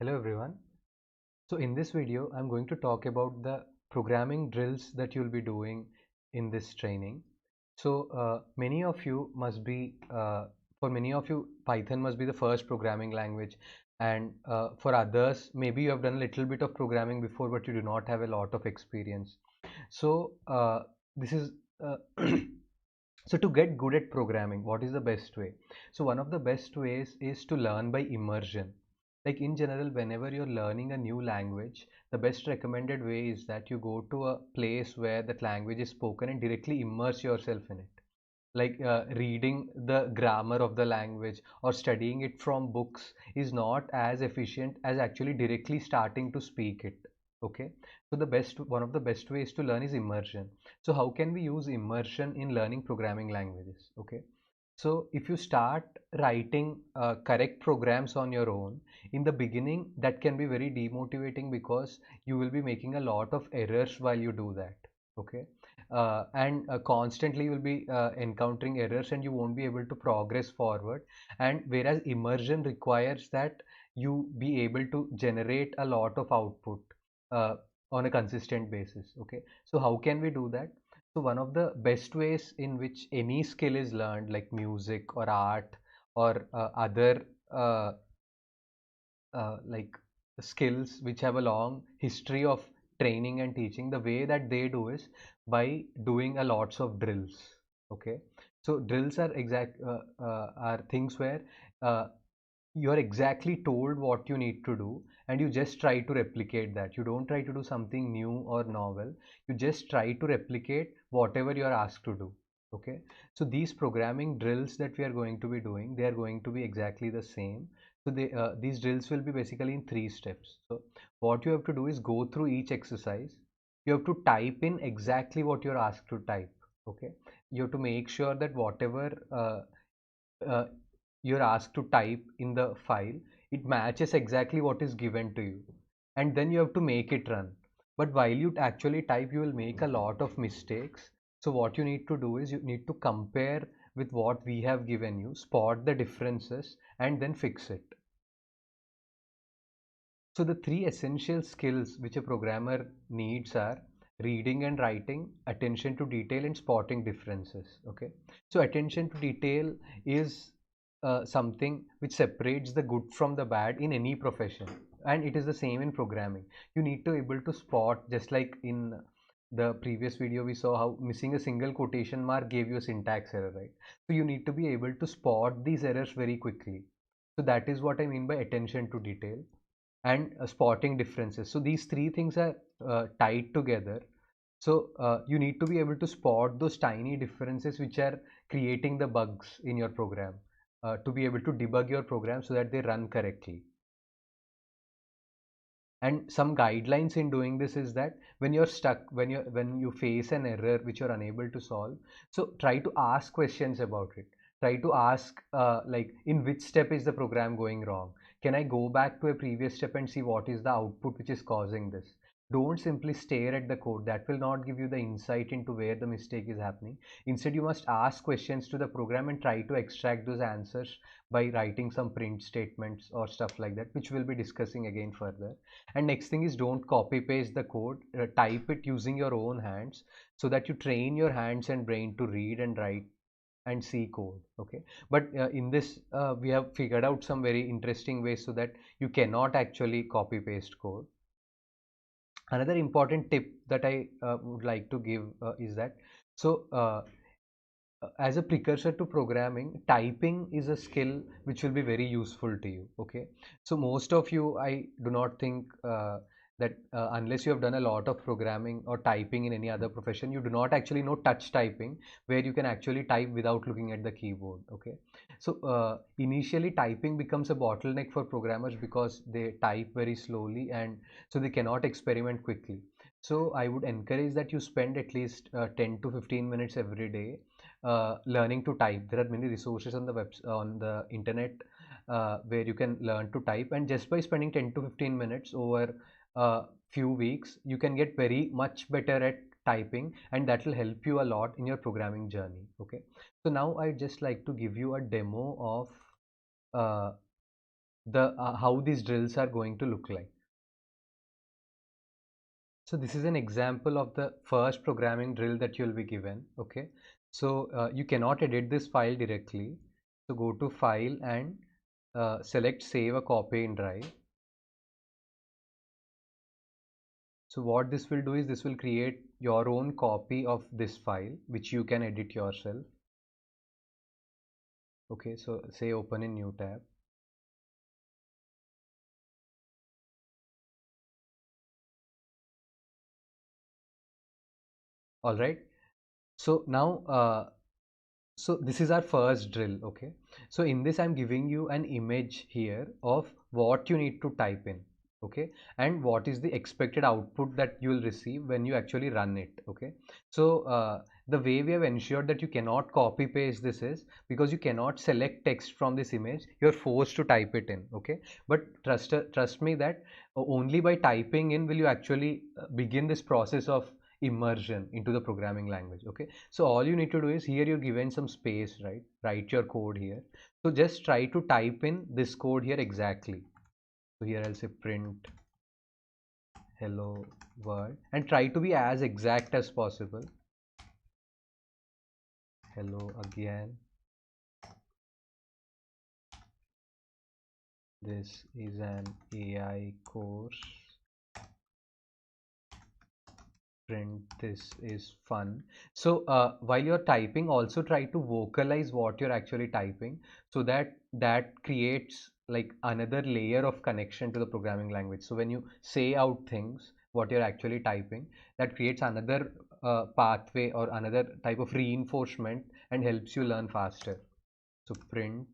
Hello everyone. So in this video, I'm going to talk about the programming drills that you'll be doing in this training. So many of you must be, for many of you, Python must be the first programming language. And for others, maybe you have done a little bit of programming before, but you do not have a lot of experience. So this is, uh, so to get good at programming, what is the best way? So one of the best ways is to learn by immersion. Like in general, whenever you're learning a new language, the best recommended way is that you go to a place where that language is spoken and directly immerse yourself in it. Like reading the grammar of the language or studying it from books is not as efficient as actually directly starting to speak it. Okay, so one of the best ways to learn is immersion. So how can we use immersion in learning programming languages? Okay, so if you start writing correct programs on your own, in the beginning, that can be very demotivating because you will be making a lot of errors while you do that. Okay. And constantly you will be encountering errors and you won't be able to progress forward. And whereas immersion requires that you be able to generate a lot of output uh, on a consistent basis. Okay. So how can we do that? So one of the best ways in which any skill is learned, like music or art or other like skills which have a long history of training and teaching, the way that they do is by doing a lots of drills. Okay, so drills are are things where uh, you're exactly told what you need to do and you just try to replicate that. You don't try to do something new or novel, you just try to replicate whatever you're asked to do. Okay, so these programming drills that we are going to be doing, they are going to be exactly the same. So these drills will be basically in 3 steps. So what you have to do is go through each exercise. You have to type in exactly what you're asked to type. Okay, you have to make sure that whatever uh, you're asked to type in the file, it matches exactly what is given to you. And then you have to make it run. But while you actually type, you will make a lot of mistakes. So what you need to do is you need to compare with what we have given you, spot the differences, and then fix it. So the three essential skills which a programmer needs are reading and writing, attention to detail, and spotting differences. Okay. So attention to detail is something which separates the good from the bad in any profession, and it is the same in programming. You need to able to spot, just like in the previous video we saw how missing a single quotation mark gave you a syntax error, right? So you need to be able to spot these errors very quickly. So that is what I mean by attention to detail and spotting differences. So these three things are tied together. So you need to be able to spot those tiny differences which are creating the bugs in your program, to be able to debug your program so that they run correctly. And some guidelines in doing this is that when you're stuck, when you face an error which you're unable to solve, so try to ask questions about it. Try to ask like, in which step is the program going wrong? Can I go back to a previous step and see what is the output which is causing this? Don't simply stare at the code. That will not give you the insight into where the mistake is happening. Instead, you must ask questions to the program and try to extract those answers by writing some print statements or stuff like that, which we'll be discussing again further. And next thing is, don't copy paste the code, type it using your own hands so that you train your hands and brain to read and write and see code. Okay, but in this we have figured out some very interesting ways so that you cannot actually copy paste code. Another important tip that I would like to give is that, so as a precursor to programming, typing is a skill which will be very useful to you. Okay, so most of you, I do not think that unless you have done a lot of programming or typing in any other profession, you do not actually know touch typing, where you can actually type without looking at the keyboard. Okay, so initially typing becomes a bottleneck for programmers because they type very slowly and so they cannot experiment quickly. So I would encourage that you spend at least 10 to 15 minutes every day learning to type. There are many resources on the on the internet where you can learn to type, and just by spending 10 to 15 minutes over a few weeks, you can get very much better at typing, and that will help you a lot in your programming journey. Okay, so now I'd just like to give you a demo of uh, the how these drills are going to look like. So this is an example of the first programming drill that you'll be given. Okay, so you cannot edit this file directly. So go to File and select Save a Copy in Drive. So what this will do is this will create your own copy of this file which you can edit yourself. Okay, so say open in new tab. All right. So now, so this is our first drill. Okay. So in this, I'm giving you an image here of what you need to type in. Okay. And what is the expected output that you will receive when you actually run it. Okay. So the way we have ensured that you cannot copy paste this is because you cannot select text from this image. You're forced to type it in. Okay. But trust me that only by typing in will you actually begin this process of immersion into the programming language. Okay, so all you need to do is here you're given some space, right? Write your code here. So just try to type in this code here exactly. So here I'll say print hello world and try to be as exact as possible. Hello again, this is an AI course. Print this is fun. So while you're typing, also try to vocalize what you're actually typing, so that that creates like another layer of connection to the programming language. So when you say out things what you're actually typing, that creates another pathway or another type of reinforcement and helps you learn faster. So print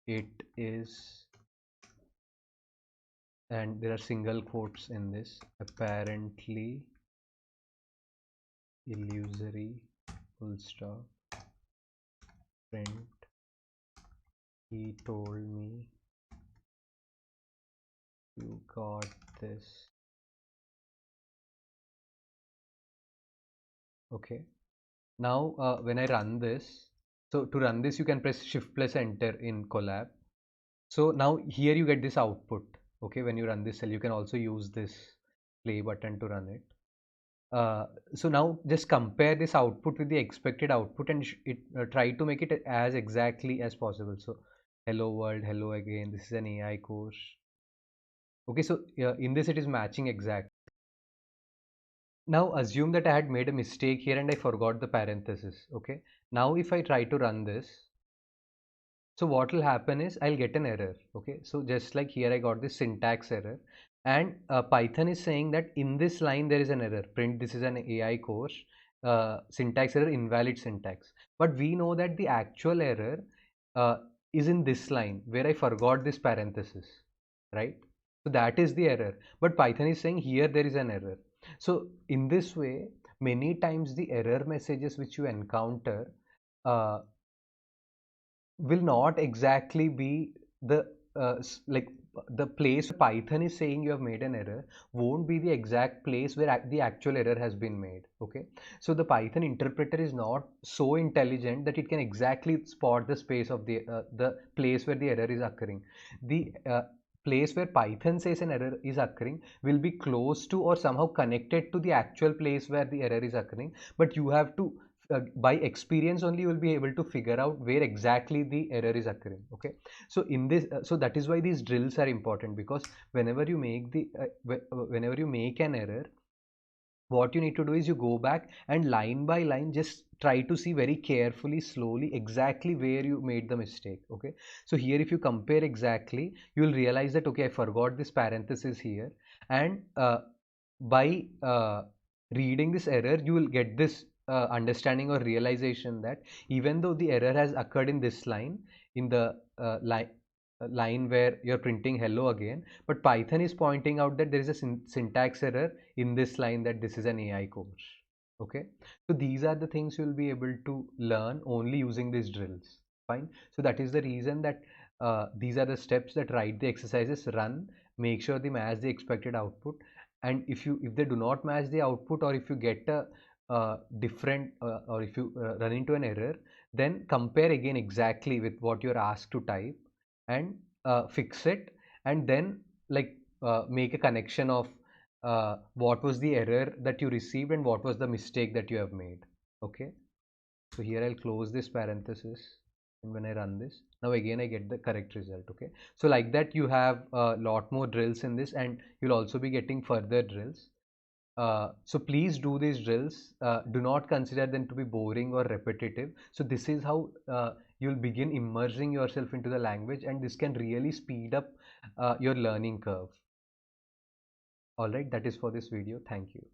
it is, and there are single quotes in this, apparently illusory, full stop, print, he told me you got this. Okay, now when I run this, so to run this you can press shift plus enter in Colab. So now here you get this output. Okay, when you run this cell you can also use this play button to run it. So now just compare this output with the expected output and try to make it as exactly as possible. So hello world, hello again, this is an AI course. Okay, so in this it is matching exact. Now assume that I had made a mistake here and I forgot the parenthesis. Okay, now if I try to run this, so what will happen is I'll get an error. Okay, so just like here I got this syntax error, and Python is saying that in this line there is an error, print this is an AI course, syntax error, invalid syntax. But we know that the actual error uh, is in this line where I forgot this parenthesis, right? So that is the error, but Python is saying here there is an error. So in this way, many times the error messages which you encounter uh, will not exactly be the like the place where Python is saying you have made an error won't be the exact place where the actual error has been made. Okay, so the Python interpreter is not so intelligent that it can exactly spot the space of the place where the error is occurring. The place where Python says an error is occurring will be close to or somehow connected to the actual place where the error is occurring, but you have to by experience only you will be able to figure out where exactly the error is occurring. Okay, so in this so that is why these drills are important, because whenever you make the whenever you make an error, what you need to do is you go back and line by line just try to see very carefully, slowly, exactly where you made the mistake. Okay, so here if you compare exactly, you will realize that okay, I forgot this parenthesis here, and by reading this error you will get this understanding or realization that even though the error has occurred in this line, in the line where you're printing hello again, but Python is pointing out that there is a syntax error in this line, that this is an AI course. Okay, so these are the things you'll be able to learn only using these drills. Fine, so that is the reason that these are the steps that write the exercises, run, make sure they match the expected output, and if they do not match the output, or if you get a different or if you run into an error, then compare again exactly with what you're asked to type, and fix it, and then like make a connection of what was the error that you received and what was the mistake that you have made. Okay, so here I'll close this parenthesis, and when I run this, now again I get the correct result. Okay, so like that you have a lot more drills in this, and you'll also be getting further drills. So please do these drills. Do not consider them to be boring or repetitive. So this is how you'll begin immersing yourself into the language, and this can really speed up your learning curve. All right, that is for this video. Thank you.